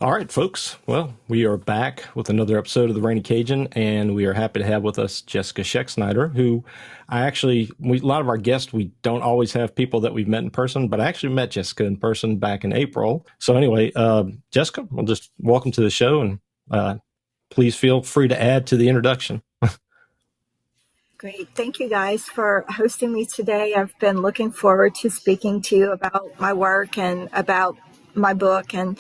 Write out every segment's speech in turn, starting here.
All right, folks. Well, we are back with another episode of the Rainy Cajun, and we are happy to have with us Jessica Schexnyder, who a lot of our guests, we don't always have people that we've met in person, but I actually met Jessica in person back in April. So anyway, Jessica, well, just welcome to the show, and please feel free to add to the introduction. Great. Thank you guys for hosting me today. I've been looking forward to speaking to you about my work and about my book, and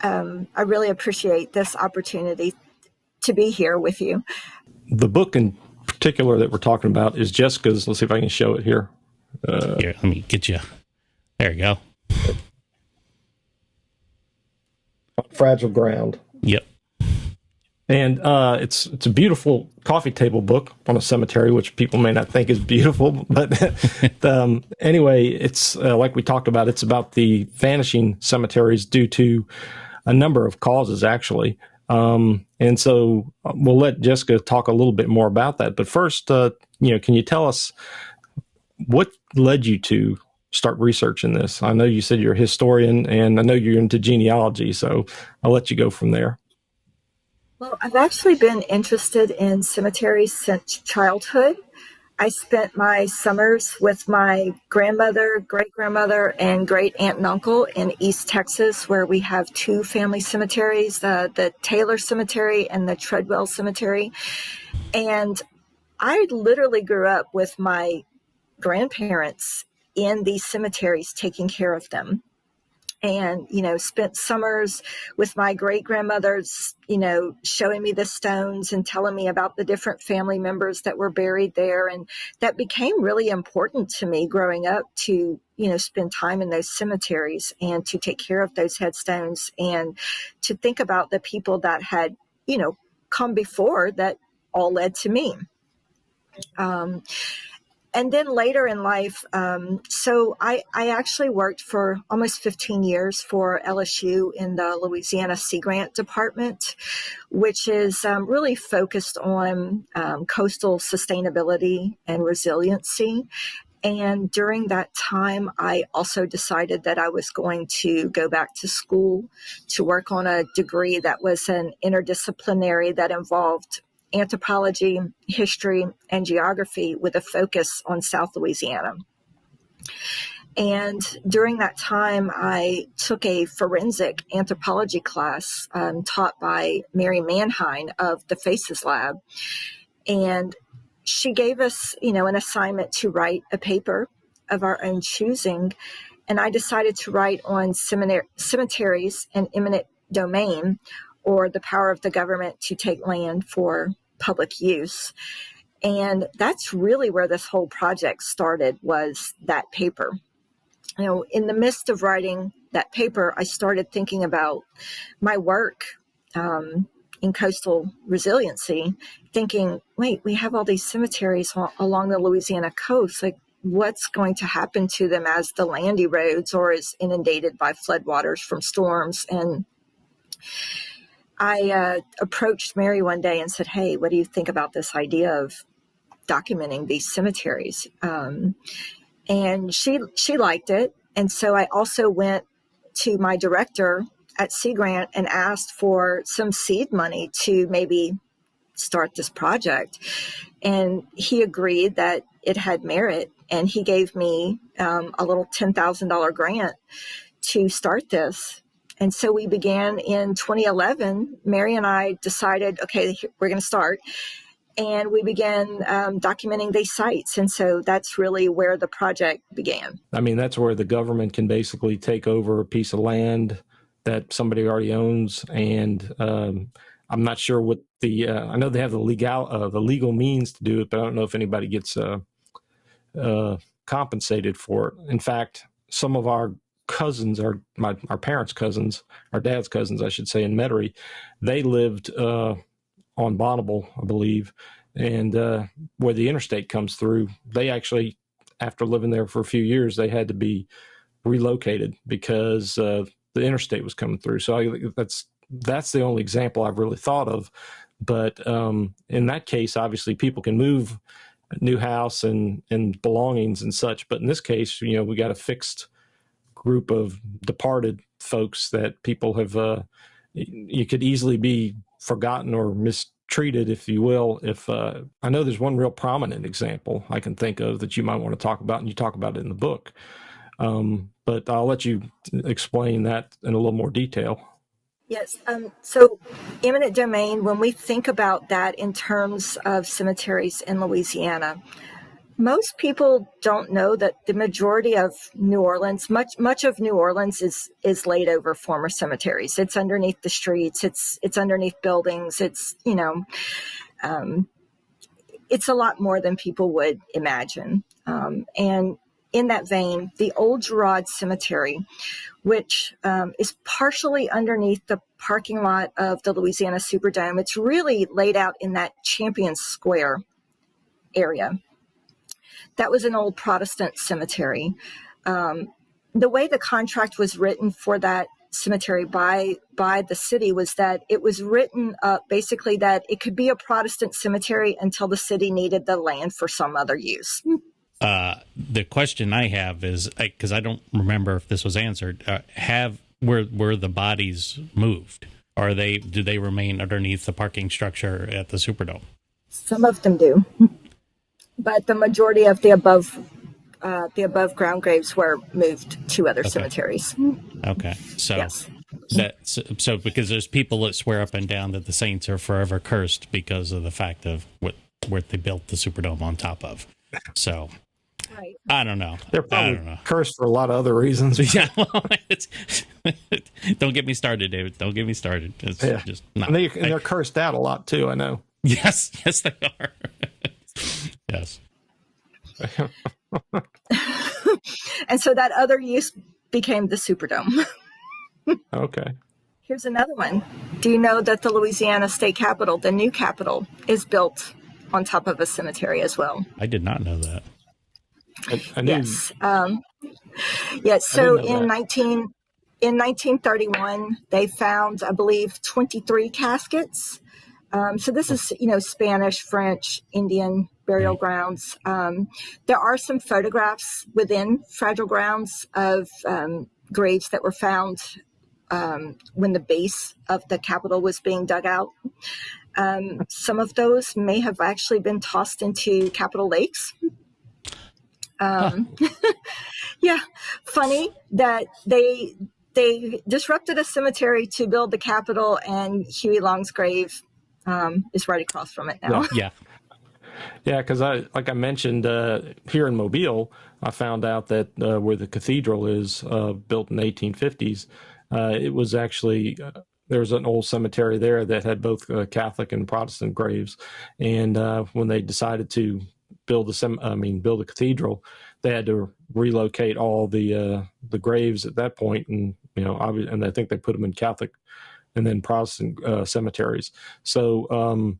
I really appreciate this opportunity to be here with you. The book in particular that we're talking about is Jessica's. Let's see if I can show it here. Here, let me get you. There you go. Fragile Ground. Yep. And it's a beautiful coffee table book on a cemetery, which people may not think is beautiful. But anyway, it's like we talked about, it's about the vanishing cemeteries due to a number of causes, actually. And so we'll let Jessica talk a little bit more about that. But first, can you tell us what led you to start researching this? I know you said you're a historian, and I know you're into genealogy, so I'll let you go from there. Well, I've actually been interested in cemeteries since childhood. I spent my summers with my grandmother, great-grandmother, and great-aunt and uncle in East Texas, where we have two family cemeteries, the Taylor Cemetery and the Treadwell Cemetery. And I literally grew up with my grandparents in these cemeteries taking care of them. And, spent summers with my great-grandmothers, showing me the stones and telling me about the different family members that were buried there. And that became really important to me growing up to, spend time in those cemeteries and to take care of those headstones and to think about the people that had, come before that all led to me. And then later in life, so I actually worked for almost 15 years for LSU in the Louisiana Sea Grant Department, which is really focused on coastal sustainability and resiliency. And during that time, I also decided that I was going to go back to school to work on a degree that was an interdisciplinary that involved anthropology, history, and geography with a focus on South Louisiana. And during that time, I took a forensic anthropology class taught by Mary Manheim of the Faces Lab. And she gave us, an assignment to write a paper of our own choosing. And I decided to write on cemeteries and eminent domain, or the power of the government to take land for public use. And that's really where this whole project started, was that paper. In the midst of writing that paper, I started thinking about my work in coastal resiliency, thinking, wait, we have all these cemeteries along the Louisiana coast. Like, what's going to happen to them as the land erodes or is inundated by floodwaters from storms? And I approached Mary one day and said, hey, what do you think about this idea of documenting these cemeteries? And she liked it. And so I also went to my director at Sea Grant and asked for some seed money to maybe start this project. And he agreed that it had merit. And he gave me a little $10,000 grant to start this. And so we began in 2011. Mary and I decided, okay, we're going to start. And we began documenting these sites. And so that's really where the project began. I mean, that's where the government can basically take over a piece of land that somebody already owns. And I'm not sure what I know they have the legal means to do it, but I don't know if anybody gets compensated for it. In fact, some of our cousins, our parents' cousins, our dad's cousins, I should say, in Metairie, they lived on Bonneville, I believe, and where the interstate comes through. They actually, after living there for a few years, they had to be relocated because the interstate was coming through. So that's the only example I've really thought of. But in that case, obviously, people can move a new house and belongings and such. But in this case, we got a fixed group of departed folks that people have you could easily be forgotten or mistreated, if you will. If I know there's one real prominent example I can think of that you might want to talk about, and you talk about it in the book. But I'll let you explain that in a little more detail. Yes. So eminent domain, when we think about that in terms of cemeteries in Louisiana, most people don't know that the majority of New Orleans, much of New Orleans is laid over former cemeteries. It's underneath the streets. It's underneath buildings. It's a lot more than people would imagine. And in that vein, the Old Girard Cemetery, which is partially underneath the parking lot of the Louisiana Superdome, it's really laid out in that Champion Square area. That was an old Protestant cemetery. The way the contract was written for that cemetery by the city was that it was written up basically that it could be a Protestant cemetery until the city needed the land for some other use. The question I have is, because I don't remember if this was answered, were the bodies moved? Or do they remain underneath the parking structure at the Superdome? Some of them do, but the majority of the above ground graves were moved to other cemeteries. Okay, so yes. So because there's people that swear up and down that the Saints are forever cursed because of the fact of what they built the Superdome on top of. So. Right. I don't know. They're probably cursed for a lot of other reasons. Yeah, don't get me started, David. Don't get me started. It's just not. And they're cursed out a lot too. I know. Yes, they are. Yes. And so that other use became the Superdome. Okay. Here's another one. Do you know that the Louisiana State Capitol, the new Capitol, is built on top of a cemetery as well? I did not know that. Yes. Yes. So in 1931, they found, I believe, 23 caskets. So this is, Spanish, French, Indian burial grounds. There are some photographs within Fragile Grounds of graves that were found when the base of the Capitol was being dug out. Some of those may have actually been tossed into Capitol Lakes. Yeah, funny that they disrupted a cemetery to build the Capitol, and Huey Long's grave is right across from it now. Yeah, because like I mentioned, here in Mobile, I found out that where the cathedral is, built in the 1850s, it was actually there was an old cemetery there that had both Catholic and Protestant graves, and when they decided to build a cathedral, they had to relocate all the graves at that point, and and I think they put them in Catholic and then Protestant cemeteries. So,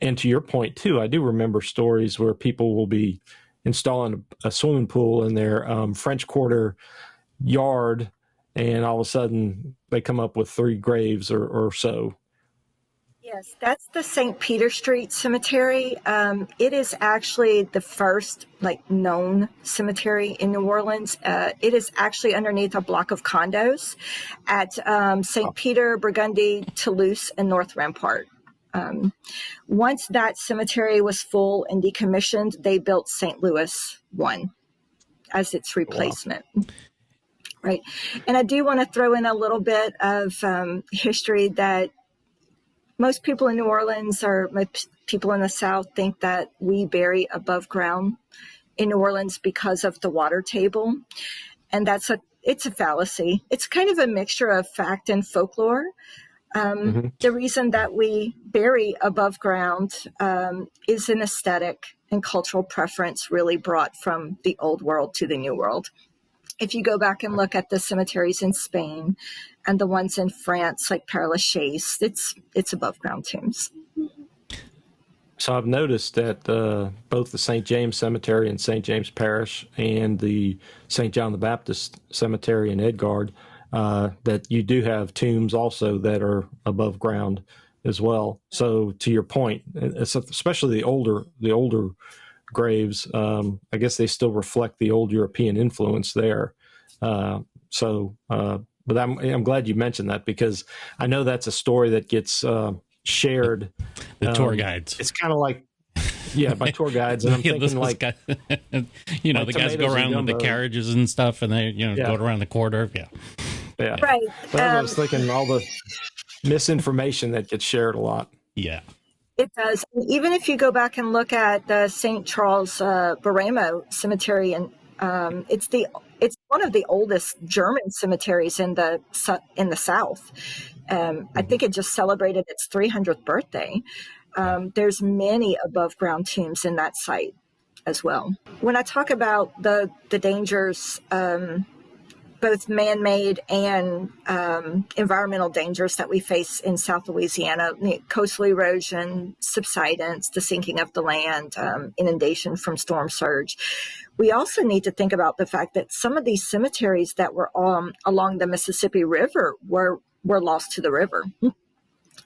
and to your point too, I do remember stories where people will be installing a swimming pool in their French Quarter yard, and all of a sudden they come up with 3 graves or so. Yes, that's the St. Peter Street Cemetery. It is actually the first known cemetery in New Orleans. It is actually underneath a block of condos at St. Peter, Burgundy, Toulouse, and North Rampart. Once that cemetery was full and decommissioned, they built St. Louis 1 as its replacement. Wow. Right. And I do want to throw in a little bit of history that most people in New Orleans or people in the South think that we bury above ground in New Orleans because of the water table. And it's a fallacy. It's kind of a mixture of fact and folklore. The reason that we bury above ground is an aesthetic and cultural preference really brought from the old world to the new world. If you go back and look at the cemeteries in Spain and the ones in France, like Père Lachaise, it's above ground tombs. So I've noticed that both the St. James Cemetery in St. James Parish and the St. John the Baptist Cemetery in Edgard, that you do have tombs also that are above ground as well. So to your point, especially the older graves, I guess they still reflect the old European influence there. So But I'm glad you mentioned that, because I know that's a story that gets shared. The tour guides. It's kind of like, by tour guides. And I'm thinking like, guy, the guys go around with the carriages and stuff, and they, go around the corridor. Yeah. Right. Well, I was thinking all the misinformation that gets shared a lot. Yeah. It does. Even if you go back and look at the St. Charles Borromeo Cemetery, and it's one of the oldest German cemeteries in the South. I think it just celebrated its 300th birthday. There's many above ground tombs in that site as well. When I talk about the dangers, both man-made and environmental dangers that we face in South Louisiana, coastal erosion, subsidence, the sinking of the land, inundation from storm surge. We also need to think about the fact that some of these cemeteries that were along the Mississippi River were lost to the river.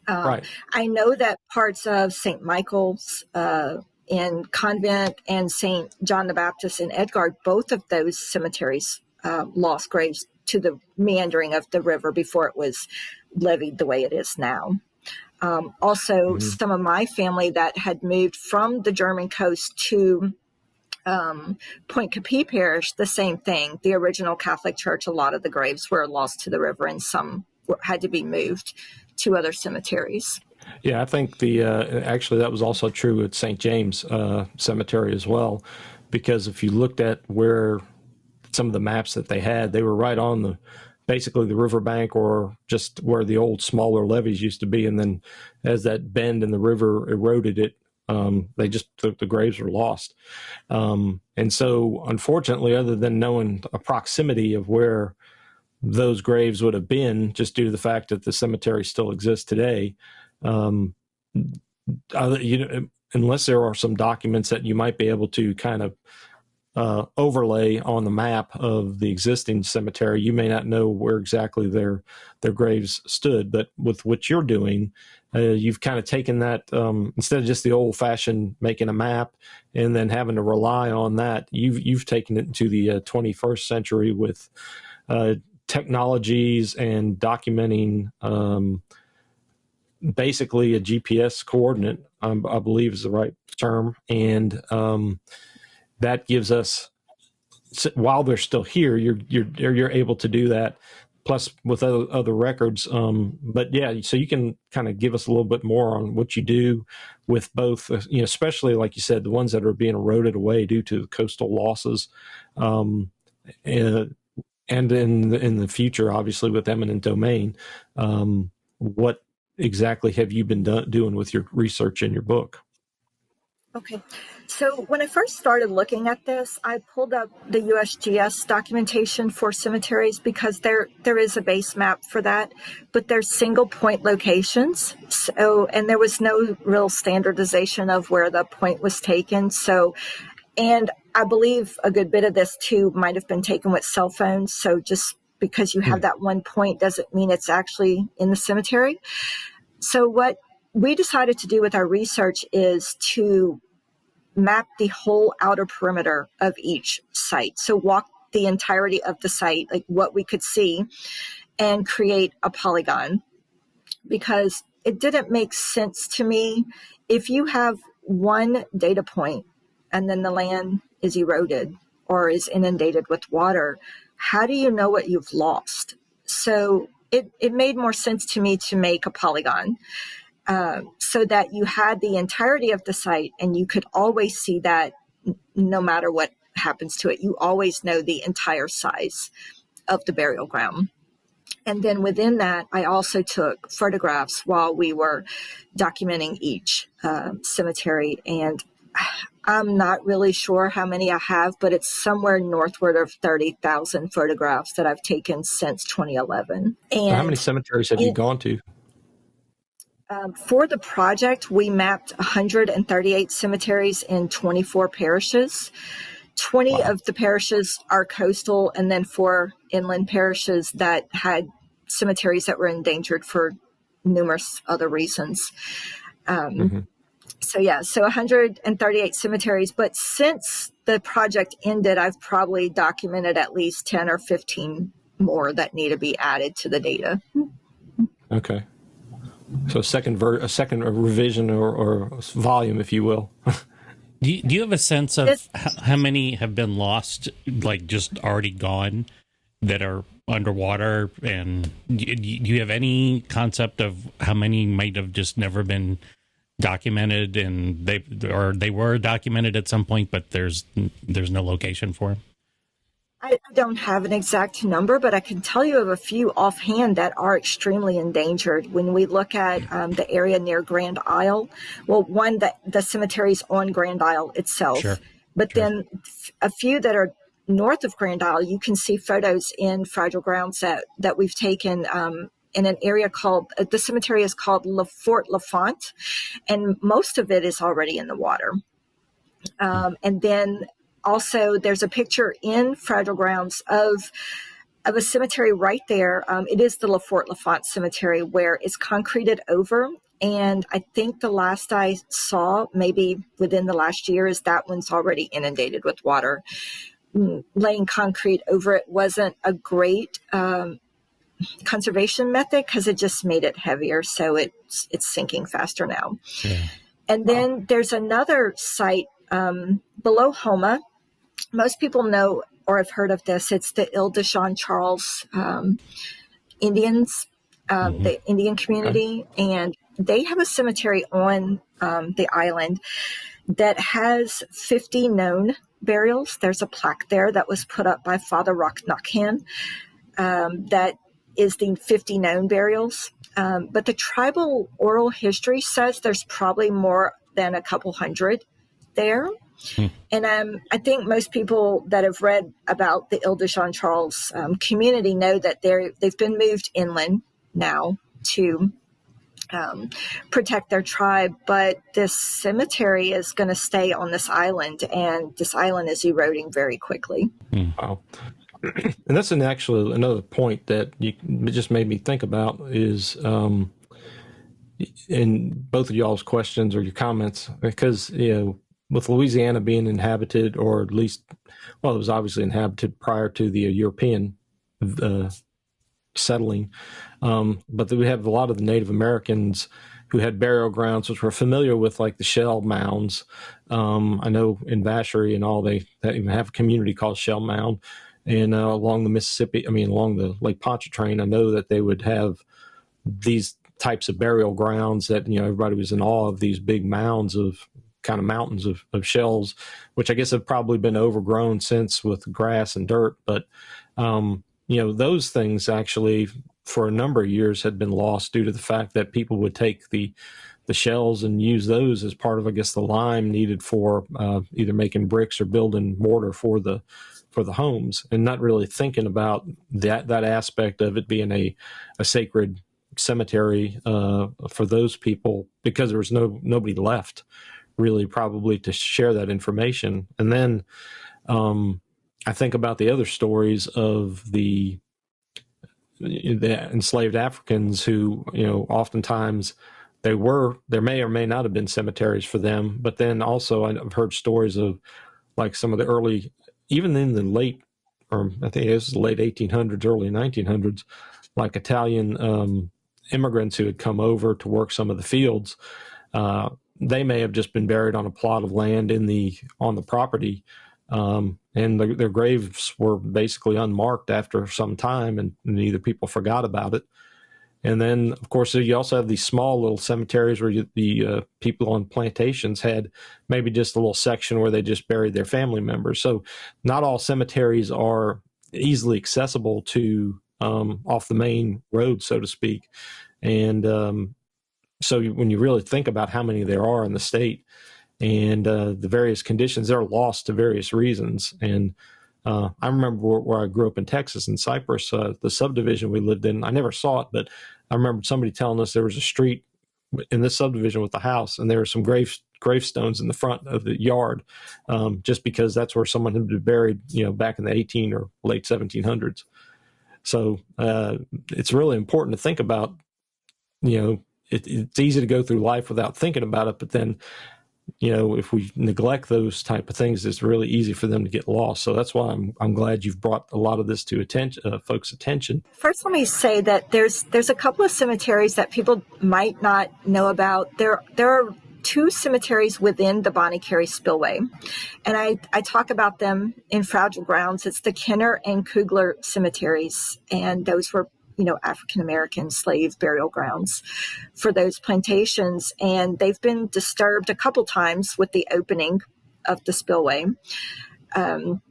Right. I know that parts of St. Michael's in Convent and St. John the Baptist in Edgard, both of those cemeteries lost graves to the meandering of the river before it was levied the way it is now. Also, some of my family that had moved from the German coast to Point Capee Parish, the same thing. The original Catholic Church, a lot of the graves were lost to the river, and some had to be moved to other cemeteries. Yeah, I think actually that was also true at St. James Cemetery as well, because if you looked at where some of the maps that they had, they were right on basically the riverbank, or just where the old smaller levees used to be. And then as that bend in the river eroded it, the graves were lost. And so unfortunately, other than knowing a proximity of where those graves would have been, just due to the fact that the cemetery still exists today, unless there are some documents that you might be able to kind of overlay on the map of the existing cemetery, you may not know where exactly their graves stood. But with what you're doing, you've kind of taken that, instead of just the old fashioned making a map and then having to rely on that, you've taken it into the 21st century with technologies and documenting basically a GPS coordinate, I believe is the right term. And that gives us, while they're still here, you're able to do that, plus with other records. But yeah, so you can kind of give us a little bit more on what you do with both, especially like you said, the ones that are being eroded away due to coastal losses, and in the future, obviously with eminent domain. What exactly have you been doing with your research in your book? Okay. So when I first started looking at this, I pulled up the USGS documentation for cemeteries, because there is a base map for that, but they're single point locations. So, and there was no real standardization of where the point was taken. So, and I believe a good bit of this too might have been taken with cell phones. So just because you have that one point doesn't mean it's actually in the cemetery. So what we decided to do with our research is to map the whole outer perimeter of each site. So walk the entirety of the site, like what we could see, and create a polygon, because it didn't make sense to me if you have one data point and then the land is eroded or is inundated with water, how do you know what you've lost? So it made more sense to me to make a polygon, so that you had the entirety of the site and you could always see that no matter what happens to it, you always know the entire size of the burial ground. And then within that, I also took photographs while we were documenting each cemetery. And I'm not really sure how many I have, but it's somewhere northward of 30,000 photographs that I've taken since 2011. And how many cemeteries have you gone to? For the project, we mapped 138 cemeteries in 24 parishes. 20 of the parishes are coastal, and then 4 inland parishes that had cemeteries that were endangered for numerous other reasons. So 138 cemeteries. But since the project ended, I've probably documented at least 10 or 15 more that need to be added to the data. Okay. So a second revision or volume, if you will. Do you have a sense of how many have been lost, like just already gone, that are underwater? And do you have any concept of how many might have just never been documented, and they were documented at some point, but there's no location for them? I don't have an exact number, but I can tell you of a few offhand that are extremely endangered. When we look at the area near Grand Isle, well, one, that the cemeteries on Grand Isle itself, Sure. but Sure. then a few that are north of Grand Isle, you can see photos in Fragile Grounds that we've taken in an area called, the cemetery is called Fort Lafont, and most of it is already in the water. And then also, there's a picture in Fragile Grounds of a cemetery right there. It is the Fort Lafont Cemetery, where it's concreted over. And I think the last I saw, maybe within the last year, is that one's already inundated with water. Laying concrete over it wasn't a great conservation method because it just made it heavier. So it's sinking faster now. Yeah. And then there's another site below Homa. Most people know or have heard of this. It's the Ile de Jean Charles Indians, the Indian community, and they have a cemetery on the island that has 50 known burials. There's a plaque there that was put up by Father Rock Knockhan that is the 50 known burials. But the tribal oral history says there's probably more than a couple hundred there. And I think most people that have read about the Ile de Jean Charles community know that they've been moved inland now to protect their tribe, but this cemetery is going to stay on this island, and this island is eroding very quickly. Wow. And that's actually another point that you just made me think about is in both of y'all's questions or your comments, because, with Louisiana being inhabited, or at least, well, it was obviously inhabited prior to the European settling, but we have a lot of the Native Americans who had burial grounds which were familiar with, like, the shell mounds. I know in Vacherie and all, they even have a community called Shell Mound. And along the along the Lake Pontchartrain, I know that they would have these types of burial grounds that, everybody was in awe of, these big mounds of kind of mountains of shells, which I guess have probably been overgrown since with grass and dirt. But, those things actually for a number of years had been lost due to the fact that people would take the shells and use those as part of, I guess, the lime needed for either making bricks or building mortar for the homes, and not really thinking about that aspect of it being a sacred cemetery for those people, because there was nobody left really probably to share that information. And then I think about the other stories of the enslaved Africans who, oftentimes there may or may not have been cemeteries for them. But then also I've heard stories of, like, some of the early, even in the late, or I think it was the late 1800s, early 1900s, like Italian immigrants who had come over to work some of the fields. They may have just been buried on a plot of land on the property, and their graves were basically unmarked after some time, and either people forgot about it. And then, of course, you also have these small little cemeteries where the people on plantations had maybe just a little section where they just buried their family members. So not all cemeteries are easily accessible to off the main road, so to speak. And so when you really think about how many there are in the state and the various conditions, they're lost to various reasons. And I remember where I grew up in Texas, in Cypress, the subdivision we lived in, I never saw it, but I remember somebody telling us there was a street in this subdivision with the house, and there were some gravestones in the front of the yard, just because that's where someone had been buried, back in the 18 or late 1700s. So it's really important to think about, it's easy to go through life without thinking about it, but then if we neglect those type of things, it's really easy for them to get lost. So that's why I'm glad you've brought a lot of this to folks' attention. First, let me say that there's a couple of cemeteries that people might not know about. There are two cemeteries within the Bonnie Carey Spillway, and I talk about them in Fragile Grounds. It's the Kenner and Kugler cemeteries, and those were African-American slave burial grounds for those plantations. And they've been disturbed a couple times with the opening of the spillway. And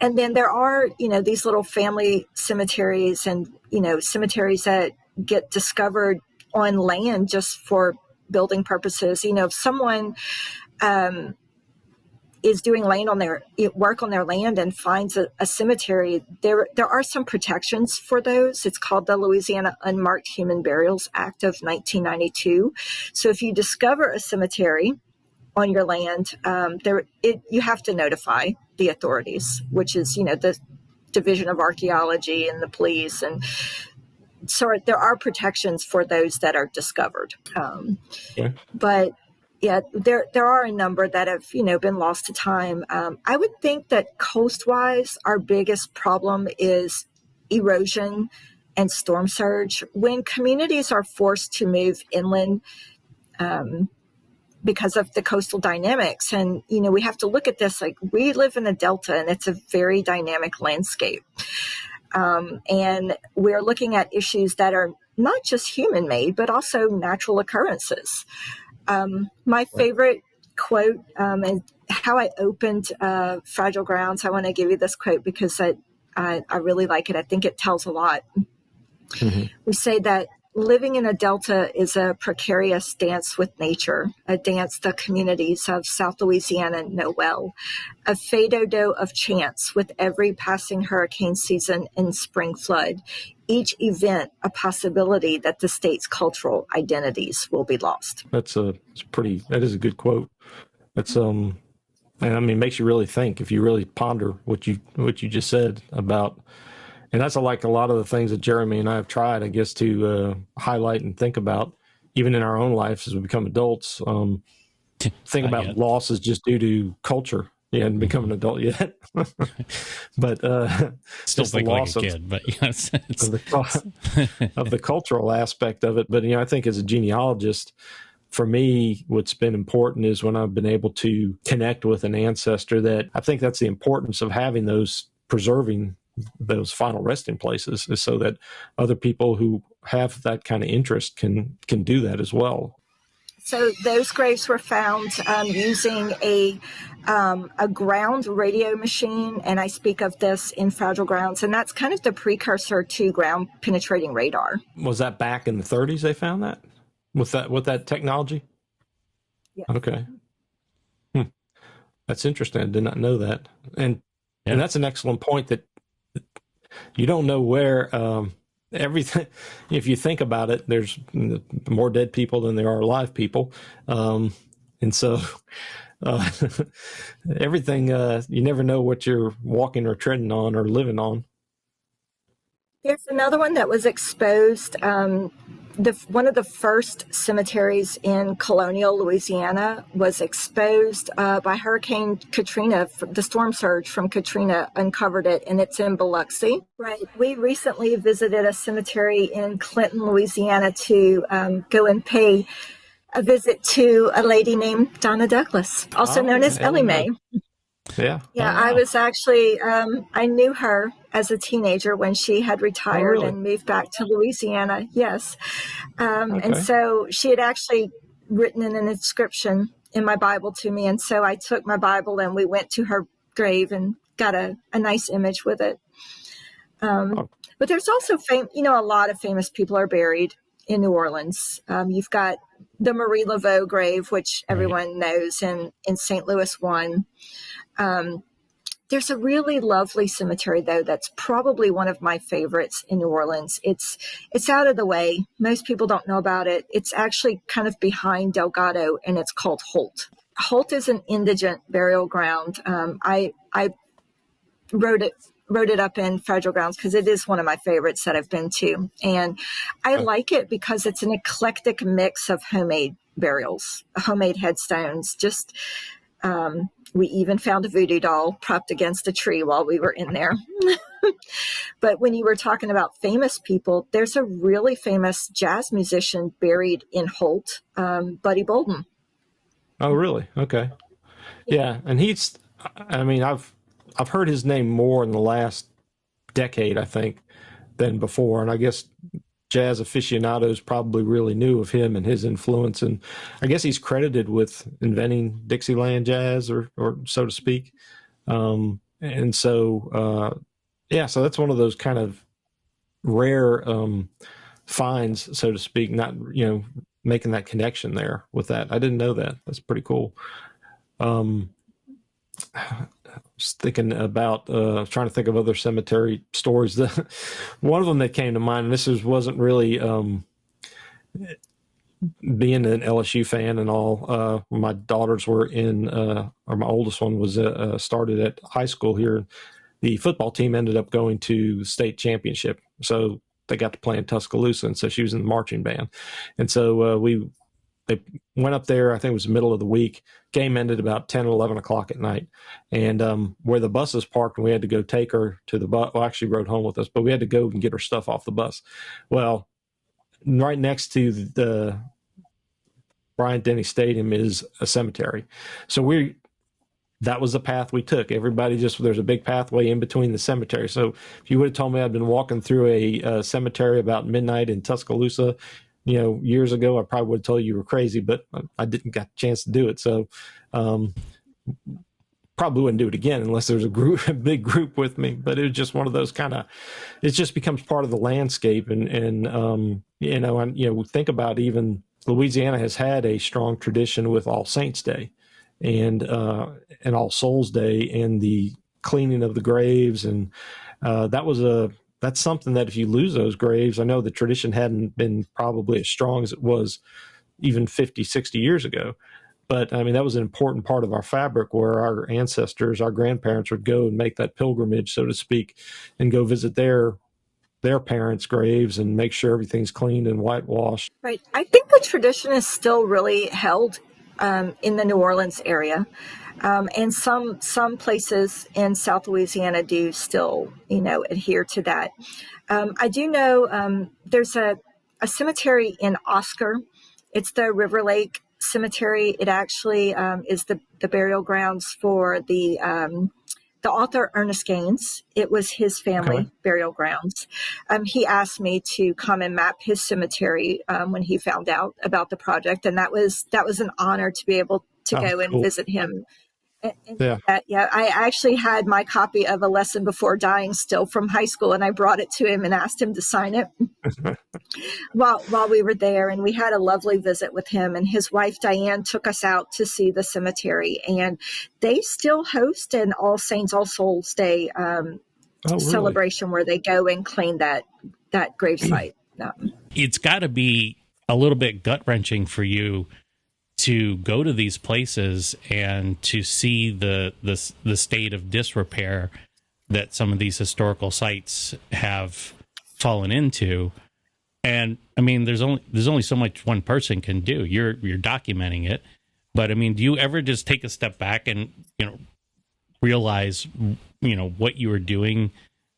then there are, these little family cemeteries and, cemeteries that get discovered on land just for building purposes. If someone is doing work on their land and finds a cemetery, there are some protections for those. It's called the Louisiana Unmarked Human Burials Act of 1992. So if you discover a cemetery on your land, you have to notify the authorities, which is, the Division of Archaeology and the police. And so there are protections for those that are discovered. But yeah, there are a number that have, been lost to time. I would think that coast-wise, our biggest problem is erosion and storm surge. When communities are forced to move inland because of the coastal dynamics, and, we have to look at this like we live in a delta, and it's a very dynamic landscape. And we're looking at issues that are not just human-made, but also natural occurrences. My favorite quote, and how I opened Fragile Grounds, I want to give you this quote because I really like it. I think it tells a lot. Mm-hmm. We say that living in a delta is a precarious dance with nature, a dance the communities of South Louisiana know well, a fado of chance with every passing hurricane season and spring flood, each event a possibility that the state's cultural identities will be lost. That is a good quote. That's and I mean, it makes you really think if you really ponder what you just said about. And that's like a lot of the things that Jeremy and I have tried, I guess, to highlight and think about, even in our own lives as we become adults. Think about losses just due to culture. You hadn't become an adult yet, but still think like a kid. But yes, of the cultural aspect of it. But I think as a genealogist, for me, what's been important is when I've been able to connect with an ancestor. That I think that's the importance of having those, preserving those final resting places, is so that other people who have that kind of interest can do that as well. So those graves were found using a ground radio machine, and I speak of this in Fragile Grounds, and that's kind of the precursor to ground penetrating radar. Was that back in the 30s they found that with that technology? Yeah. Okay. That's interesting. I did not know that, and that's an excellent point, that you don't know where everything. If you think about it, there's more dead people than there are alive people, and so everything. You never know what you're walking or treading on or living on. There's another one that was exposed. One of the first cemeteries in colonial Louisiana was exposed by Hurricane Katrina. The storm surge from Katrina uncovered it, and it's in Biloxi. Right. We recently visited a cemetery in Clinton, Louisiana, to go and pay a visit to a lady named Donna Douglas, also known as Ellie Mae. Yeah. I was actually, I knew her as a teenager when she had retired and moved back to Louisiana. Yes. And so she had actually written an inscription in my Bible to me. And so I took my Bible and we went to her grave and got a nice image with it. But there's also, a lot of famous people are buried in New Orleans. You've got the Marie Laveau grave, which everyone knows, in St. Louis 1. There's a really lovely cemetery, though, that's probably one of my favorites in New Orleans. It's out of the way. Most people don't know about it. It's actually kind of behind Delgado, and it's called Holt. Holt is an indigent burial ground. I wrote it up in Fragile Grounds because it is one of my favorites that I've been to. And I like it because it's an eclectic mix of homemade burials, homemade headstones. Just we even found a voodoo doll propped against a tree while we were in there. But when you were talking about famous people, there's a really famous jazz musician buried in Holt, Buddy Bolden. Oh, really? Okay. Yeah, and I mean, I've heard his name more in the last decade, I think, than before, and I guess jazz aficionados probably really knew of him and his influence, and I guess he's credited with inventing Dixieland jazz, or so to speak. And so, yeah, so that's one of those kind of rare finds, so to speak. Not making that connection there with that. I didn't know that. That's pretty cool. Was thinking about trying to think of other cemetery stories. One of them that came to mind, and wasn't really being an LSU fan and all. My daughters were or my oldest one was started at high school here. The football team ended up going to the state championship, so they got to play in Tuscaloosa, and so she was in the marching band, and so they went up there. I think it was the middle of the week. Game ended about 10 or 11 o'clock at night. And where the bus is parked, and we had to go take her to the bus. Well, actually rode home with us, but we had to go and get her stuff off the bus. Well, right next to the Bryant-Denny Stadium is a cemetery. So that was the path we took. Everybody there's a big pathway in between the cemetery. So if you would have told me I'd been walking through a cemetery about midnight in Tuscaloosa, years ago, I probably would have told you were crazy, but I didn't get a chance to do it. So, probably wouldn't do it again unless there was a big group with me. But it was just one of those it just becomes part of the landscape. And we think about, even Louisiana has had a strong tradition with All Saints Day and All Souls Day and the cleaning of the graves. And that's something that if you lose those graves, I know the tradition hadn't been probably as strong as it was even 50, 60 years ago. But I mean, that was an important part of our fabric, where our ancestors, our grandparents would go and make that pilgrimage, so to speak, and go visit their parents' graves and make sure everything's cleaned and whitewashed. Right. I think the tradition is still really held in the New Orleans area. And some places in South Louisiana do still, adhere to that. I do know there's a cemetery in Oscar. It's the River Lake Cemetery. It actually is the burial grounds for the author Ernest Gaines. It was his family burial grounds. He asked me to come and map his cemetery when he found out about the project, and that was an honor to be able to go and visit him. And I actually had my copy of A Lesson Before Dying still from high school, and I brought it to him and asked him to sign it while we were there. And we had a lovely visit with him, and his wife Diane took us out to see the cemetery, and they still host an All Saints, All Souls Day celebration where they go and clean that gravesite. It's got to be a little bit gut-wrenching for you to go to these places and to see the state of disrepair that some of these historical sites have fallen into. And I mean, there's only so much one person can do. You're documenting it, but I mean, do you ever just take a step back and realize what you were doing,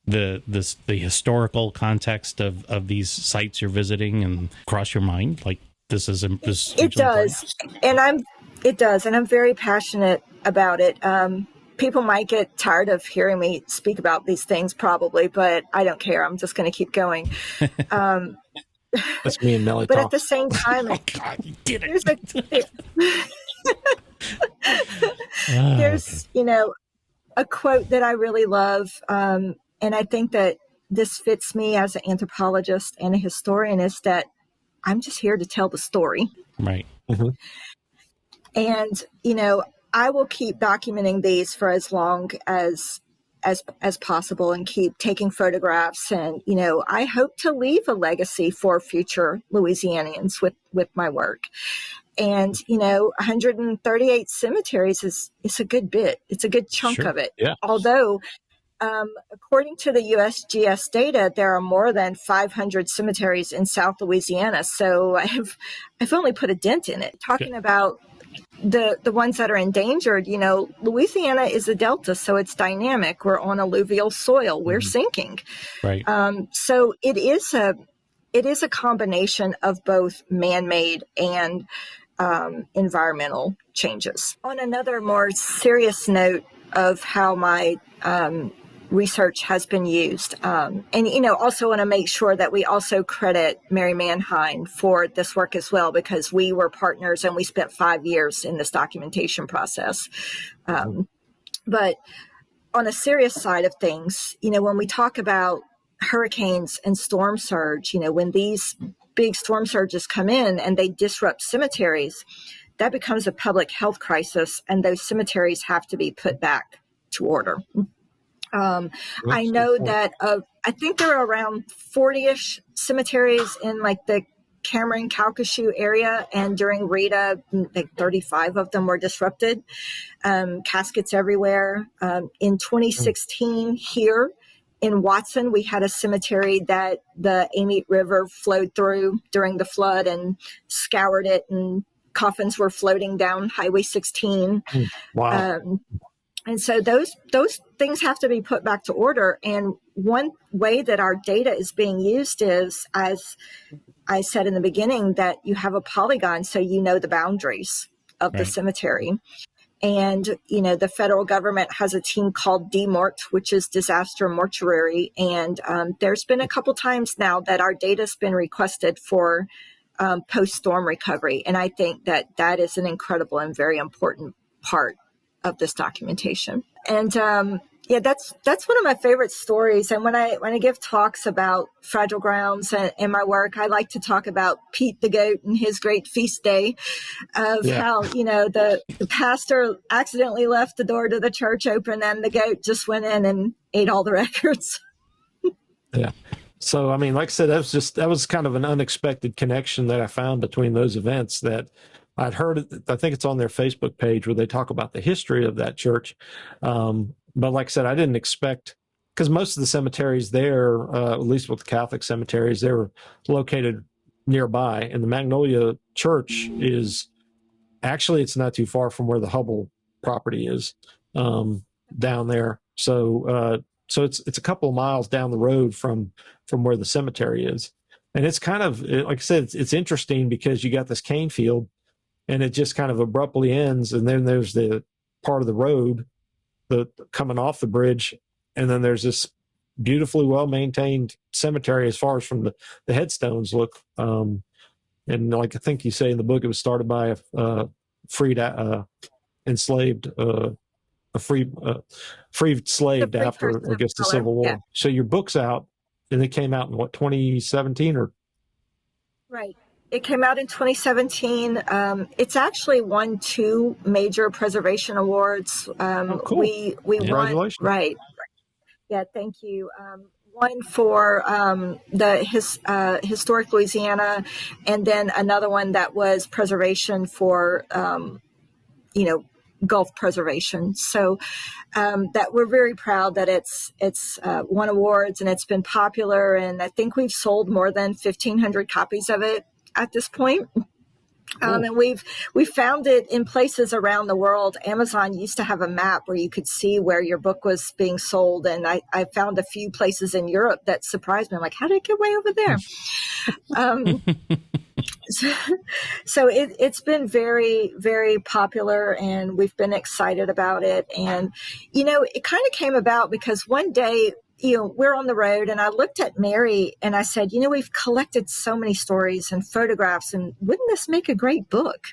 the historical context of these sites you're visiting, and cross your mind like, it does, and I'm very passionate about it. People might get tired of hearing me speak about these things, probably, but I don't care. I'm just going to keep going. That's me and Melly. But at the same time, oh God, you did it. There's a quote that I really love, and I think that this fits me as an anthropologist and a historian, is that I'm just here to tell the story. Right. Mm-hmm. And, I will keep documenting these for as long as possible and keep taking photographs. And, I hope to leave a legacy for future Louisianians with my work. And, 138 cemeteries is a good bit. It's a good chunk of it. Yeah. Although According to the USGS data, there are more than 500 cemeteries in South Louisiana. So I've only put a dent in it. Talking about the ones that are endangered, Louisiana is a delta, so it's dynamic. We're on alluvial soil. We're sinking. Right. So it is a combination of both man-made and environmental changes. On another more serious note of how my research has been used. And, also want to make sure that we also credit Mary Manheim for this work as well, because we were partners and we spent 5 years in this documentation process. But on a serious side of things, when we talk about hurricanes and storm surge, when these big storm surges come in and they disrupt cemeteries, that becomes a public health crisis, and those cemeteries have to be put back to order. I know that I think there are around 40-ish cemeteries in like the Cameron Calcasieu area, and during Rita, like 35 of them were disrupted. Caskets everywhere. In 2016 here in Watson, we had a cemetery that the Amite River flowed through during the flood and scoured it, and coffins were floating down Highway 16. Wow. And so those things have to be put back to order. And one way that our data is being used is, as I said in the beginning, that you have a polygon so you know the boundaries of the cemetery. And, the federal government has a team called DMORT, which is Disaster Mortuary. And there's been a couple times now that our data's been requested for post-storm recovery. And I think that is an incredible and very important part of this documentation. And that's one of my favorite stories. And when I give talks about fragile grounds and my work, I like to talk about Pete the goat and his great feast day of how, the pastor accidentally left the door to the church open and the goat just went in and ate all the records. Yeah. So, I mean, like I said, that was kind of an unexpected connection that I found between those events that I'd heard. I think it's on their Facebook page where they talk about the history of that church. But like I said, I didn't expect, because most of the cemeteries there, at least with the Catholic cemeteries, they were located nearby. And the Magnolia Church is actually, it's not too far from where the Hubble property is down there. So it's a couple of miles down the road from where the cemetery is. And it's kind of, like I said, it's interesting because you got this cane field and it just kind of abruptly ends. And then there's the part of the road coming off the bridge. And then there's this beautifully well-maintained cemetery as far as from the headstones look. And like I think you say in the book, it was started by a freed enslaved, freed slaved after, I guess, the Civil War. Yeah. So your book's out, and it came out in 2017 or? Right. It came out in 2017. It's actually won 2 major preservation awards. Cool. We won, right. Yeah, thank you. One for the historic Louisiana, and then another one that was preservation for, Gulf preservation. So that we're very proud that it's won awards and it's been popular. And I think we've sold more than 1,500 copies of it at this point. And we found it in places around the world. Amazon used to have a map where you could see where your book was being sold. And I found a few places in Europe that surprised me. I'm like, how did it get way over there? So it's been very, very popular, and we've been excited about it. And, it kind of came about because one day, we're on the road, and I looked at Mary and I said, we've collected so many stories and photographs, and wouldn't this make a great book?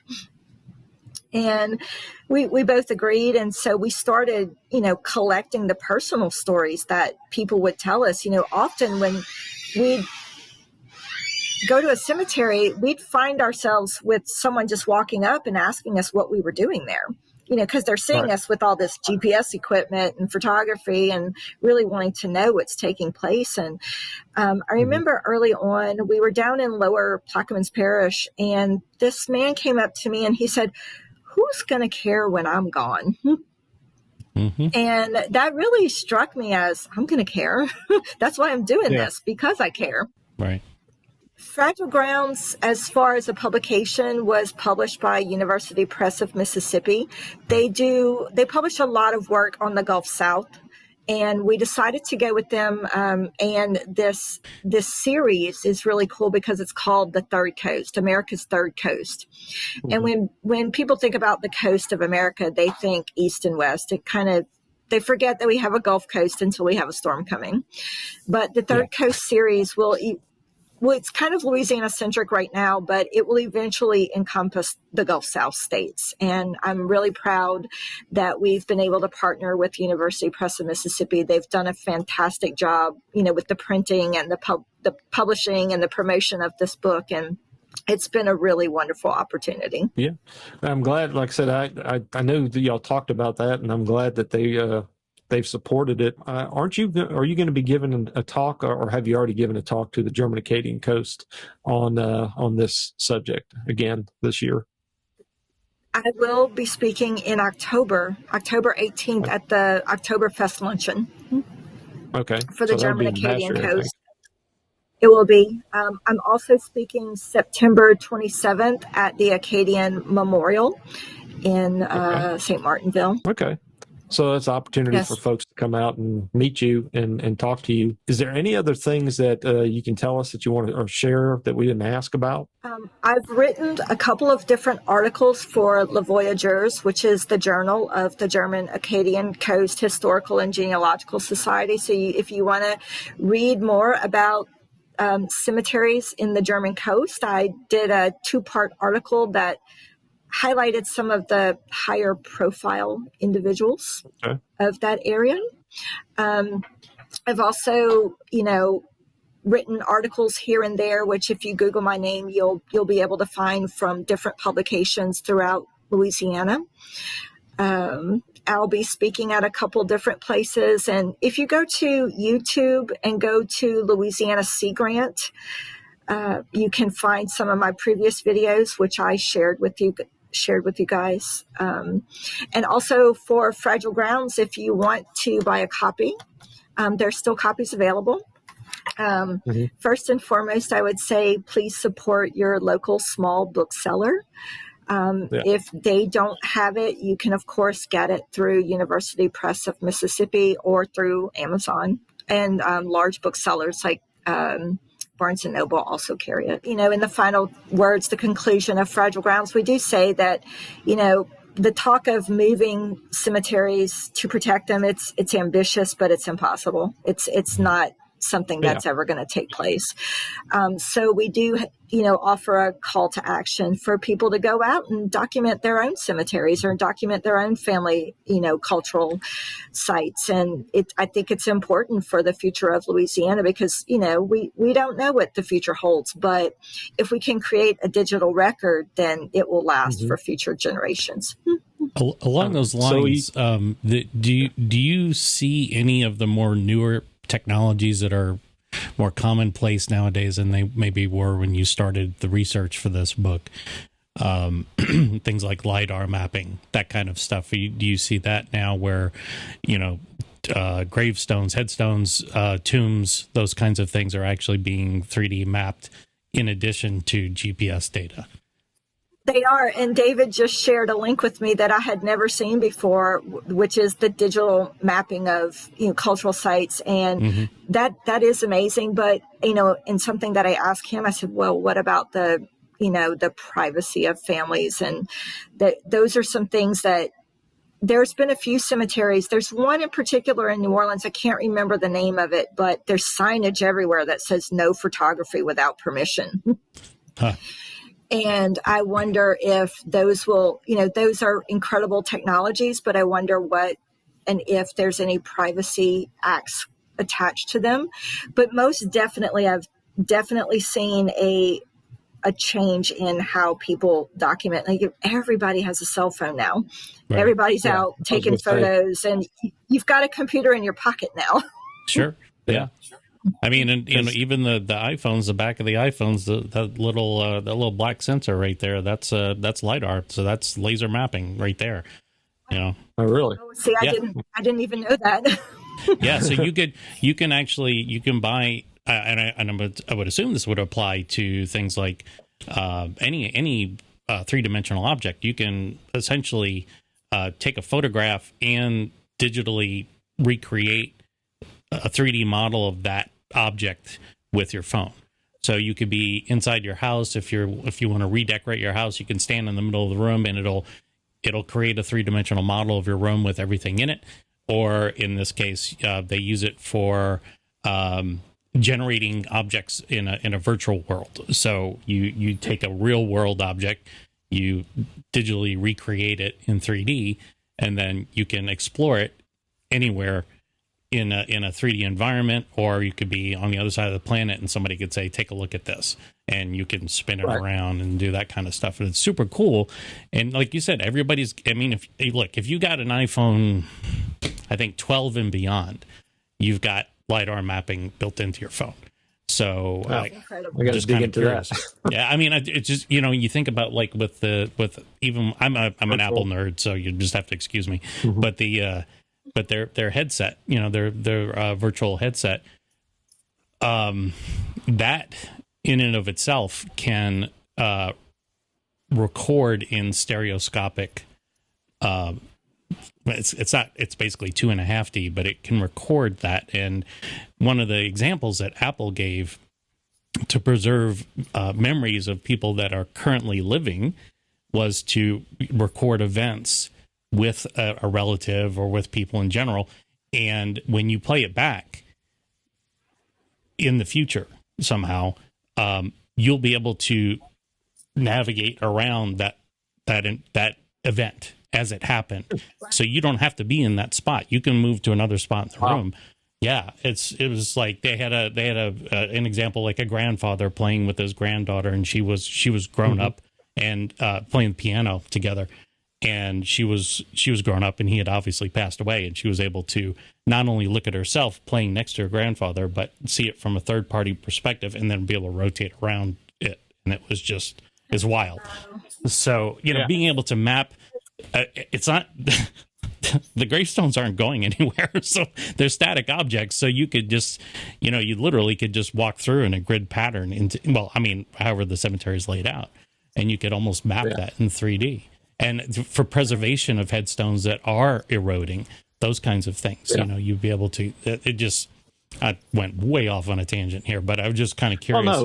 And we both agreed. And so we started, collecting the personal stories that people would tell us. Often when we'd go to a cemetery, we'd find ourselves with someone just walking up and asking us what we were doing there. Because they're seeing us with all this GPS equipment and photography and really wanting to know what's taking place. And I remember early on, we were down in Lower Plaquemines Parish, and this man came up to me and he said, "Who's going to care when I'm gone?" And that really struck me as, I'm going to care. That's why I'm doing this, because I care. Right. Fragile Grounds, as far as a publication, was published by University Press of Mississippi. They publish a lot of work on the Gulf South, and we decided to go with them. And this series is really cool because it's called The Third Coast, America's Third Coast. And when people think about the coast of America, they think east and west. They forget that we have a Gulf Coast until we have a storm coming. But the Third Coast series it's kind of Louisiana-centric right now, but it will eventually encompass the Gulf South states. And I'm really proud that we've been able to partner with University Press of Mississippi. They've done a fantastic job, with the printing and the publishing and the promotion of this book. And it's been a really wonderful opportunity. Yeah, I'm glad. Like I said, I know that y'all talked about that, and I'm glad that they've supported it. Are you going to be giving a talk, or have you already given a talk to the German Acadian coast on this subject again this year? I will be speaking in October 18th at the Oktoberfest luncheon. Okay. For the German Acadian coast. It will be. I'm also speaking September 27th at the Acadian Memorial in St. Martinville. Okay. So it's an opportunity for folks to come out and meet you and talk to you. Is there any other things that you can tell us that you want to or share that we didn't ask about? I've written a couple of different articles for Le Voyageurs, which is the journal of the German Acadian Coast Historical and Genealogical Society. So if you want to read more about cemeteries in the German coast, I did a 2-part article that highlighted some of the higher profile individuals of that area. I've also, written articles here and there, which if you Google my name, you'll be able to find from different publications throughout Louisiana. I'll be speaking at a couple different places. And if you go to YouTube and go to Louisiana Sea Grant, you can find some of my previous videos, which I shared with you guys. And also for Fragile Grounds, if you want to buy a copy, there's still copies available. First and foremost, I would say please support your local small bookseller. If they don't have it, you can, of course, get it through University Press of Mississippi or through Amazon. And large booksellers like Barnes & Noble also carry it. In the final words, the conclusion of Fragile Grounds, we do say that, the talk of moving cemeteries to protect them, it's ambitious, but it's impossible. It's not something that's ever going to take place. So we do, offer a call to action for people to go out and document their own cemeteries or document their own family, cultural sites. And I think it's important for the future of Louisiana because, we don't know what the future holds, but if we can create a digital record, then it will last for future generations. Along those lines, do you see any of the more newer technologies that are more commonplace nowadays than they maybe were when you started the research for this book? Things like LiDAR mapping, that kind of stuff. Do you see that now where, gravestones, headstones, tombs, those kinds of things are actually being 3D mapped in addition to GPS data? They are, and David just shared a link with me that I had never seen before, which is the digital mapping of cultural sites, and that is amazing. But and something that I asked him, I said, "Well, what about the privacy of families?" And those are some things that there's been a few cemeteries. There's one in particular in New Orleans. I can't remember the name of it, but there's signage everywhere that says "No photography without permission." Huh. And I wonder if those will, those are incredible technologies, but I wonder if there's any privacy acts attached to them. But most definitely, I've definitely seen a change in how people document. Like everybody has a cell phone now. Right. Everybody's out taking photos, and you've got a computer in your pocket now. Sure. Yeah. I mean, and even the iPhones, the back of the iPhones, that little black sensor right there, that's LiDAR, so that's laser mapping right there. You know. Oh, really? Oh, see, Yeah. I didn't even know that. Yeah, so you can buy, I would assume this would apply to things like any three-dimensional object. You can essentially take a photograph and digitally recreate a 3D model of that object with your phone. So you could be inside your house. If you want to redecorate your house, you can stand in the middle of the room and it'll create a three-dimensional model of your room with everything in it. Or in this case, they use it for generating objects in a virtual world. So you take a real world object, you digitally recreate it in 3D, and then you can explore it anywhere in a 3D environment, or you could be on the other side of the planet and somebody could say, take a look at this, and you can spin it around and do that kind of stuff. And it's super cool. And like you said, if you got an iPhone, I think 12 and beyond, you've got LiDAR mapping built into your phone. So I got to dig into that. Yeah, I mean, it's just, you think about like with even I'm an Apple nerd, so you just have to excuse me. Mm-hmm. But their headset, their virtual headset, that in and of itself can record in stereoscopic. It's basically 2.5D, but it can record that. And one of the examples that Apple gave to preserve memories of people that are currently living was to record events with a relative or with people in general. And when you play it back in the future, somehow, you'll be able to navigate around that event as it happened. So you don't have to be in that spot. You can move to another spot in the room. Yeah, it was like they had an example, like a grandfather playing with his granddaughter, and she was grown up and playing the piano together. And she was grown up, and he had obviously passed away, and she was able to not only look at herself playing next to her grandfather, but see it from a third party perspective, and then be able to rotate around it. And it's wild. So being able to map, it's not the gravestones aren't going anywhere, so they're static objects. So you could just you literally could just walk through in a grid pattern however the cemetery is laid out, and you could almost map that in 3D. And for preservation of headstones that are eroding, those kinds of things, you'd be able to. I went way off on a tangent here, but I was just kind of curious,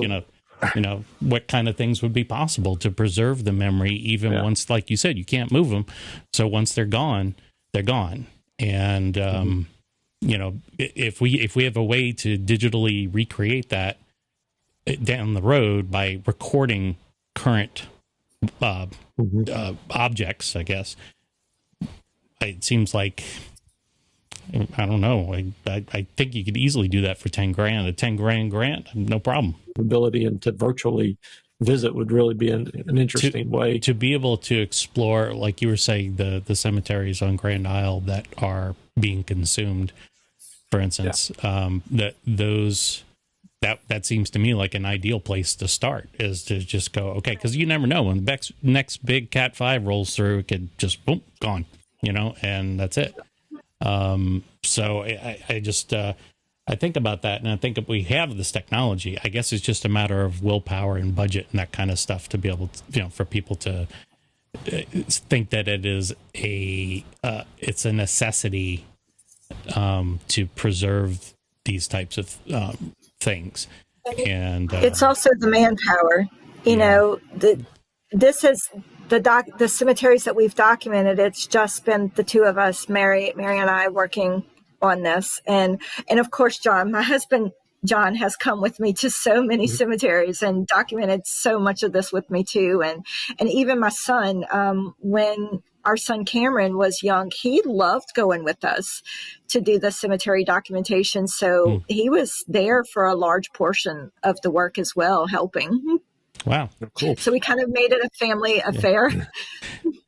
what kind of things would be possible to preserve the memory, even once, like you said, you can't move them. So once they're gone, they're gone. And if we have a way to digitally recreate that down the road by recording current objects, I guess it seems like, I don't know. I think you could easily do that for $10,000. A $10,000 grant, no problem. Ability and to virtually visit would really be an interesting way to be able to explore, like you were saying, the cemeteries on Grand Isle that are being consumed, for instance. That seems to me like an ideal place to start, is to just go, okay, because you never know when the next big Cat 5 rolls through, it could just boom, gone, and that's it. So I just I think about that, and I think if we have this technology, I guess it's just a matter of willpower and budget and that kind of stuff to be able to, for people to think that it is it's a necessity to preserve these types of things. And it's also the manpower. This is the cemeteries that we've documented. It's just been the two of us, Mary and I, working on this, and of course John, my husband John, has come with me to so many cemeteries and documented so much of this with me too, and even my son, when our son Cameron was young, he loved going with us to do the cemetery documentation, so he was there for a large portion of the work as well, helping. Wow, cool. So we kind of made it a family affair.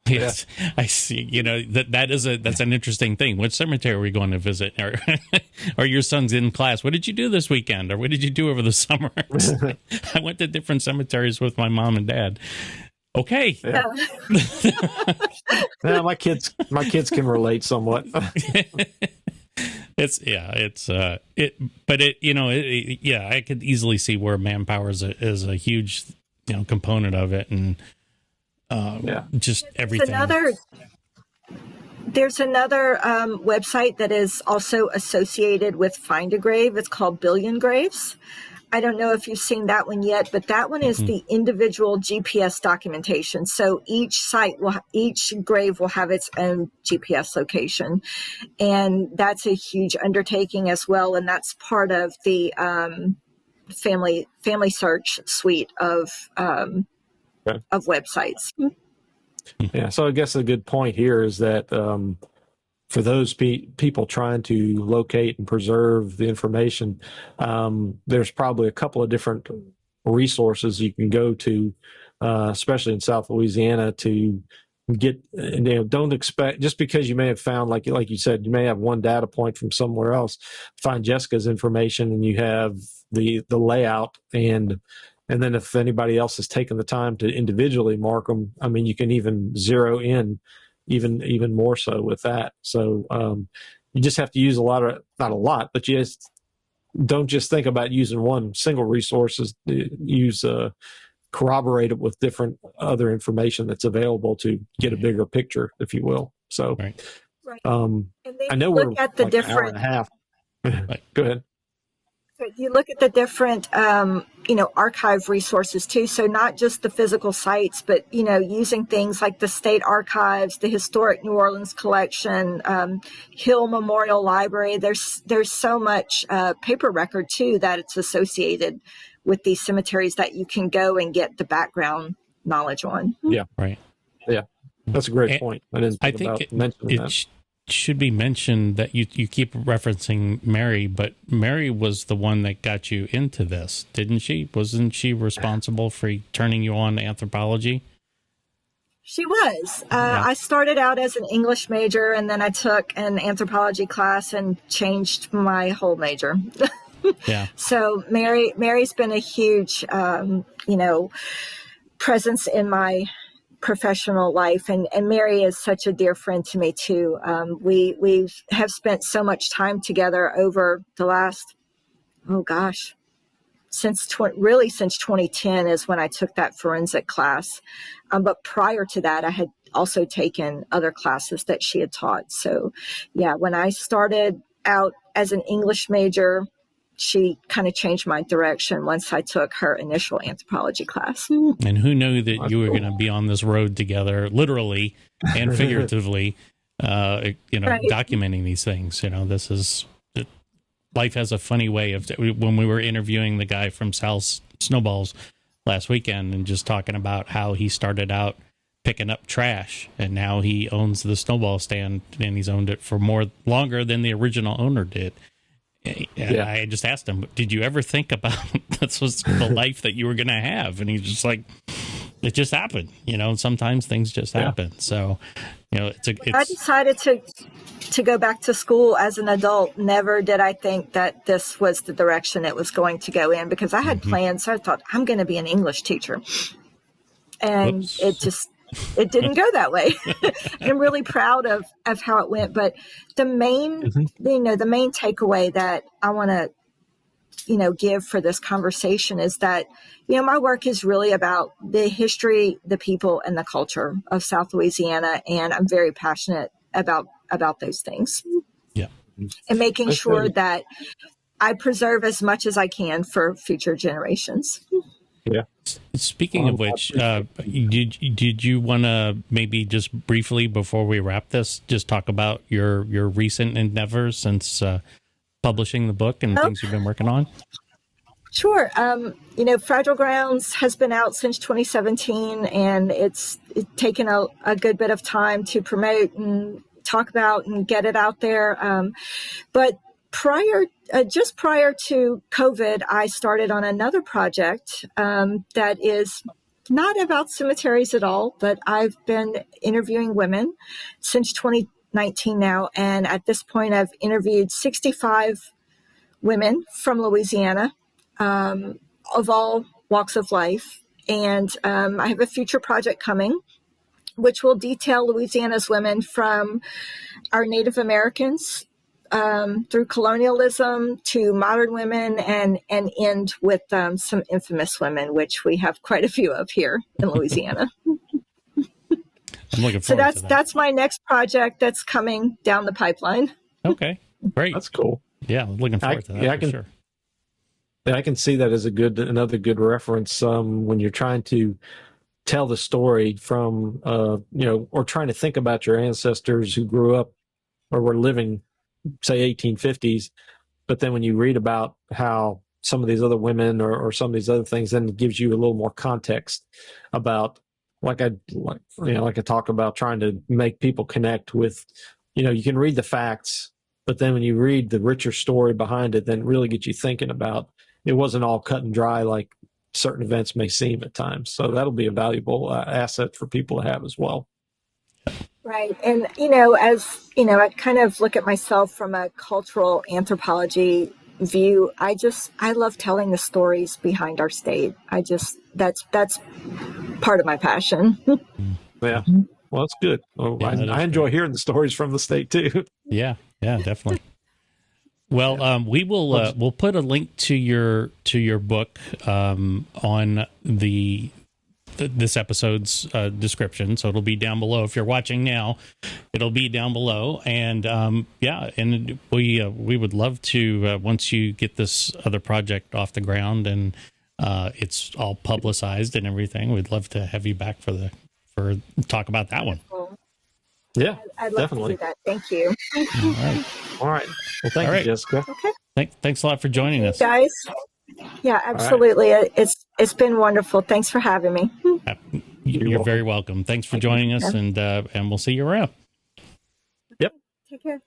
Yes, I see. That's an interesting thing. What cemetery are we going to visit? Or your son's in class. What did you do this weekend? Or what did you do over the summer? I went to different cemeteries with my mom and dad. Okay. Yeah. Yeah, my kids can relate somewhat. I could easily see where manpower is a huge, component of it, and just everything. There's another website that is also associated with Find a Grave. It's called Billion Graves. I don't know if you've seen that one yet, but that one is the individual GPS documentation. So each grave will have its own GPS location, and that's a huge undertaking as well. And that's part of the family search suite of websites. Yeah. So I guess a good point here is that for those people trying to locate and preserve the information, there's probably a couple of different resources you can go to, especially in South Louisiana, to get. Don't expect, just because you may have found, like you said, you may have one data point from somewhere else. Find Jessica's information, and you have the layout, and then if anybody else has taken the time to individually mark them, I mean, you can even zero in even more so with that. So you just have to use not a lot, but you just don't just think about using one single resources. Use corroborate it with different other information that's available to get a bigger picture, if you will. So, right. I know we're at the like different, an hour and a half. Right. Go ahead. You look at the different, archive resources too. So not just the physical sites, but, using things like the state archives, the historic New Orleans collection, Hill Memorial Library. There's so much paper record too that it's associated with these cemeteries that you can go and get the background knowledge on. Yeah. Right. Yeah. That's a great point. I think it should be mentioned that you keep referencing Mary, but Mary was the one that got you into this, didn't she? Wasn't she responsible for turning you on to anthropology? She was. I started out as an English major, and then I took an anthropology class and changed my whole major. Yeah. So Mary's been a huge, presence in my professional life, and Mary is such a dear friend to me too. We have spent so much time together over the last, since 2010 is when I took that forensic class. But prior to that, I had also taken other classes that she had taught. So yeah, when I started out as an English major, she kind of changed my direction once I took her initial anthropology class. And who knew that you were going to be on this road together, literally and figuratively, right. Documenting these things. Life has a funny way of, when we were interviewing the guy from Sal's Snowballs last weekend and just talking about how he started out picking up trash and now he owns the snowball stand, and he's owned it for longer than the original owner did. Yeah. I just asked him, did you ever think about this was the life that you were going to have? And he's just like, it just happened. Sometimes things just happen. So, I decided to go back to school as an adult. Never did I think that this was the direction it was going to go in, because I had plans. So I thought, I'm going to be an English teacher. And it didn't go that way. I'm really proud of how it went. But the main, the main takeaway that I want to, give for this conversation is that, my work is really about the history, the people, and the culture of South Louisiana. And I'm very passionate about those things. Yeah. And making sure that I preserve as much as I can for future generations. Yeah. Speaking of which, did you want to maybe just briefly, before we wrap this, just talk about your recent endeavors since publishing the book and things you've been working on? Sure. Fragile Grounds has been out since 2017, and it's taken a good bit of time to promote and talk about and get it out there. But just prior to COVID, I started on another project that is not about cemeteries at all, but I've been interviewing women since 2019 now. And at this point, I've interviewed 65 women from Louisiana of all walks of life. And I have a future project coming, which will detail Louisiana's women from our Native Americans through colonialism to modern women, and end with some infamous women, which we have quite a few of here in Louisiana. I'm looking forward to that. That's my next project that's coming down the pipeline. Okay, great. That's cool. Yeah, looking forward to that. Yeah, sure. I can see that as another good reference when you're trying to tell the story from, or trying to think about your ancestors who grew up or were living, say, 1850s. But then when you read about how some of these other women or some of these other things, then it gives you a little more context about, like I talk about trying to make people connect with, you can read the facts, but then when you read the richer story behind it, then it really gets you thinking about it wasn't all cut and dry like certain events may seem at times. So that'll be a valuable asset for people to have as well. Right. And, as, I kind of look at myself from a cultural anthropology view. I love telling the stories behind our state. That's part of my passion. Yeah. Well, that's good. Oh, Yeah, I enjoy hearing the stories from the state too. Yeah, definitely. Well, we will we'll put a link to your book on this episode's description, so it'll be down below. If you're watching now, it'll be down below. And and we would love to once you get this other project off the ground and it's all publicized and everything, we'd love to have you back for talk about that one. Yeah, I'd love definitely. to do that. Thank you. All right. Well, thank you, Jessica. Okay. Thanks a lot for joining us, guys. Yeah, absolutely. Right. It's been wonderful. Thanks for having me. You're very welcome. Thanks for joining us, and we'll see you around. Yep. Take care.